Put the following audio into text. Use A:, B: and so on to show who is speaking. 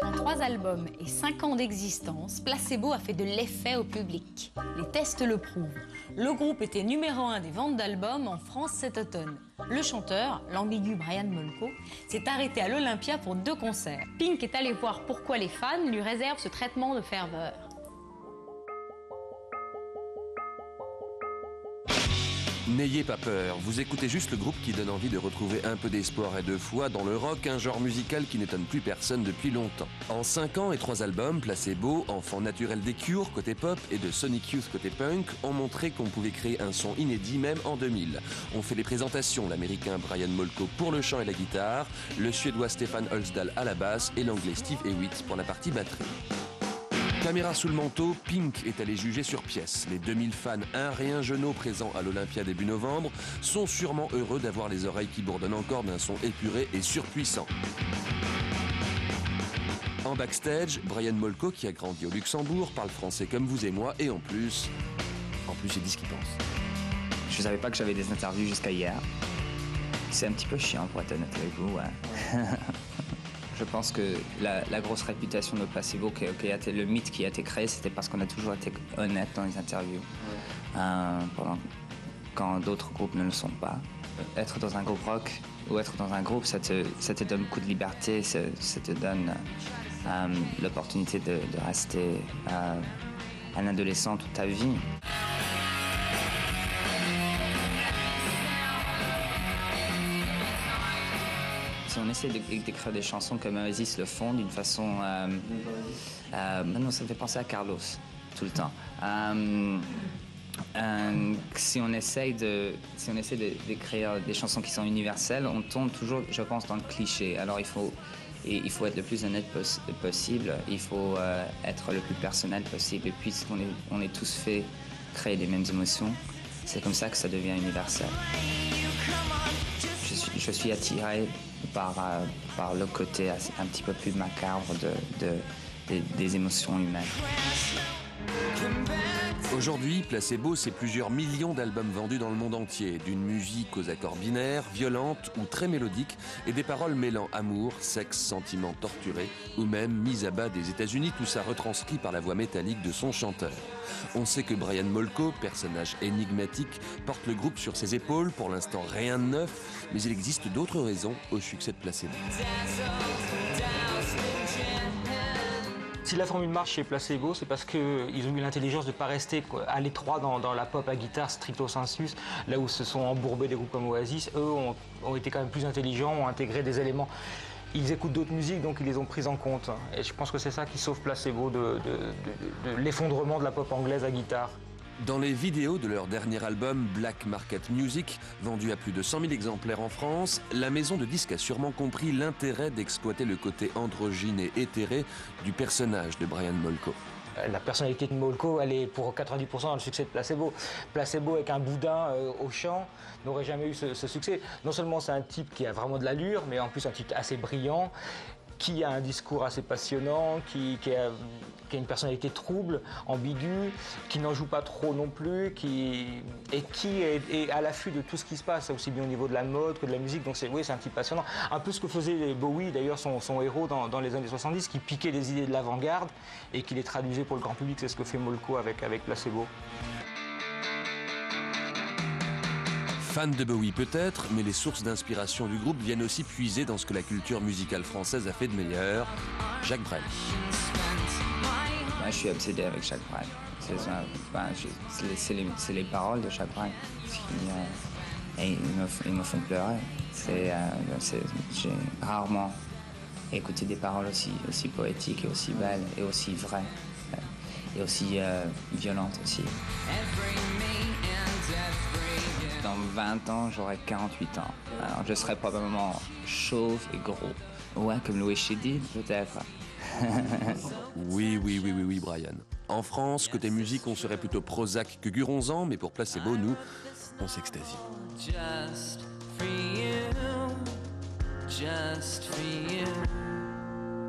A: En 3 albums et 5 ans d'existence, Placebo a fait de l'effet au public. Les tests le prouvent. Le groupe était numéro 1 des ventes d'albums en France cet automne. Le chanteur, l'ambigu Brian Molko, s'est arrêté à l'Olympia pour 2 concerts. Pink est allé voir pourquoi les fans lui réservent ce traitement de ferveur.
B: N'ayez pas peur, vous écoutez juste le groupe qui donne envie de retrouver un peu d'espoir et de foi dans le rock, un genre musical qui n'étonne plus personne depuis longtemps. En 5 ans et 3 albums, Placebo, enfant naturel des Cure côté pop et de Sonic Youth côté punk, ont montré qu'on pouvait créer un son inédit même en 2000. On fait les présentations, l'américain Brian Molko pour le chant et la guitare, le suédois Stefan Holsdahl à la basse et l'anglais Steve Hewitt pour la partie batterie. Caméra sous le manteau, Pink est allé juger sur pièce. Les 2000 fans un rien genoux présents à l'Olympia début novembre sont sûrement heureux d'avoir les oreilles qui bourdonnent encore d'un son épuré et surpuissant. En backstage, Brian Molko, qui a grandi au Luxembourg, parle français comme vous et moi et en plus il dit ce qu'il pense.
C: Je savais pas que j'avais des interviews jusqu'à hier. C'est un petit peu chiant pour être honnête avec vous, ouais. Je pense que la grosse réputation de Placebo, le mythe qui a été créé, c'était parce qu'on a toujours été honnête dans les interviews, quand d'autres groupes ne le sont pas. Être dans un groupe rock ou être dans un groupe, ça te donne beaucoup de liberté, ça te donne l'opportunité de rester un adolescent toute ta vie. On essaie d'écrire des chansons comme Oasis le font d'une façon... non, ça me fait penser à Carlos, tout le temps. Si on essaie d'écrire des chansons qui sont universelles, on tombe toujours, je pense, dans le cliché. Alors il faut être le plus honnête possible, il faut être le plus personnel possible. Et puisqu'on est tous faits créer les mêmes émotions, c'est comme ça que ça devient universel. Je suis attiré par le côté un petit peu plus macabre des émotions humaines.
B: Aujourd'hui, Placebo, c'est plusieurs millions d'albums vendus dans le monde entier, d'une musique aux accords binaires, violente ou très mélodique, et des paroles mêlant amour, sexe, sentiments torturés, ou même mise à bas des États-Unis, tout ça retranscrit par la voix métallique de son chanteur. On sait que Brian Molko, personnage énigmatique, porte le groupe sur ses épaules, pour l'instant rien de neuf, mais il existe d'autres raisons au succès de Placebo.
D: Si la formule marche chez Placebo, c'est parce qu'ils ont eu l'intelligence de ne pas rester à l'étroit dans la pop à guitare stricto sensus, là où se sont embourbés des groupes comme Oasis. Eux ont été quand même plus intelligents, ont intégré des éléments. Ils écoutent d'autres musiques, donc ils les ont prises en compte. Et je pense que c'est ça qui sauve Placebo de l'effondrement de la pop anglaise à guitare.
B: Dans les vidéos de leur dernier album Black Market Music, vendu à plus de 100 000 exemplaires en France, la maison de disques a sûrement compris l'intérêt d'exploiter le côté androgyne et éthéré du personnage de Brian Molko.
D: La personnalité de Molko, elle est pour 90% dans le succès de Placebo. Placebo, avec un boudin au chant, n'aurait jamais eu ce succès. Non seulement c'est un type qui a vraiment de l'allure, mais en plus un type assez brillant, qui a un discours assez passionnant, qui a une personnalité trouble, ambiguë, qui n'en joue pas trop non plus, et qui est à l'affût de tout ce qui se passe, aussi bien au niveau de la mode que de la musique. Donc c'est un type passionnant. Un peu ce que faisait Bowie, d'ailleurs son héros dans les années 70, qui piquait les idées de l'avant-garde et qui les traduisait pour le grand public. C'est ce que fait Molko avec Placebo.
B: Fan de Bowie peut-être, mais les sources d'inspiration du groupe viennent aussi puiser dans ce que la culture musicale française a fait de meilleur, Jacques Brel.
C: Moi, je suis obsédé avec Jacques Brel. C'est les paroles de Jacques Brel qui ils me font pleurer. J'ai rarement écouté des paroles aussi poétiques et aussi belles et aussi vraies et aussi violentes aussi. Dans 20 ans, j'aurai 48 ans. Alors, je serai probablement chauve et gros. Ouais, comme Louis Chédid, peut-être.
B: Oui, Brian. En France, côté musique, on serait plutôt Prozac que Guronzan, mais pour Placebo, nous, on s'extasie.
E: Just for you, just for you.